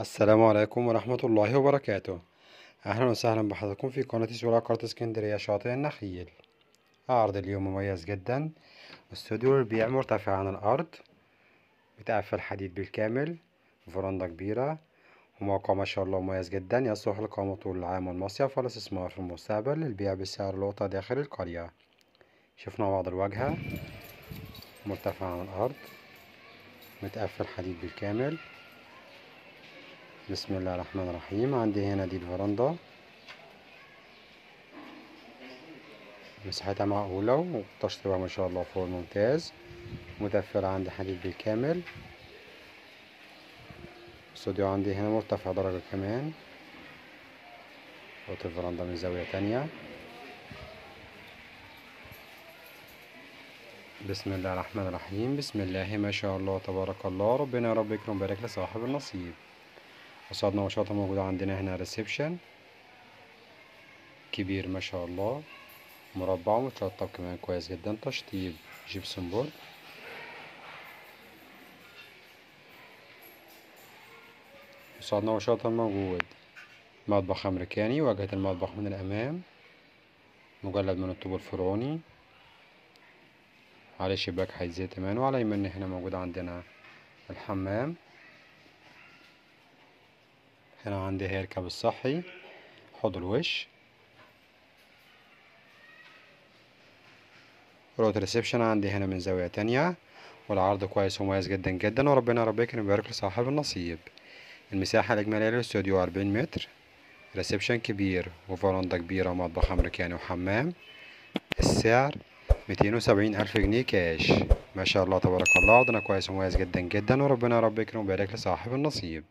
السلام عليكم ورحمة الله وبركاته. أهلا وسهلا بحضراتكم في قناة سيولا قرية اسكندرية شاطئ النخيل. عرض اليوم مميز جدا. استوديو للبيع مرتفع عن الأرض، متقفل حديد بالكامل، فرندة كبيرة، وموقع ما شاء الله مميز جدا يصلح لإقامة طول العام والمصيف والاستثمار في المستقبل، للبيع بسعر لقطة داخل القرية. شفنا بعض الواجهة، مرتفع عن الأرض، متقفل حديد بالكامل. بسم الله الرحمن الرحيم. عندي هنا دي الفرندة، مساحتها معقولة وتشطيبها ما شاء الله فوق الممتاز، متقفلة عندي حديد بالكامل. الاستوديو عندي هنا مرتفع درجة كمان، وطي الفرندا من زاوية تانية. بسم الله الرحمن الرحيم. بسم الله ما شاء الله تبارك الله. ربنا يا رب يكرم ويبارك لصاحب النصيب. قصادنا وشاطئ موجود عندنا هنا ريسبشن كبير ما شاء الله، مربع ومتشطب كمان كويس جدا، تشطيب جبسون بورد. قصادنا وشاطئ موجود مطبخ أمريكاني، واجهة المطبخ من الأمام مجلد من الطوب الفرعوني، على شباك حيث زيت كمان. وعلى يمين هنا موجود عندنا الحمام. هنا عندي هيركب الصحي، حوض الوش، روت ريسبشن عندي هنا من زاوية تانية، والعرض كويس ومميز جدا جدا، وربنا رب يكرم ويبارك لصاحب النصيب. المساحة الإجمالية للاستوديو 40 متر، ريسبشن كبير وفرندا كبيرة ومطبخ أمريكاني وحمام. السعر 270 ألف جنيه كاش. ما شاء الله تبارك الله. عرضنا كويس ومميز جدا جدا، وربنا رب يكرم ويبارك لصاحب النصيب.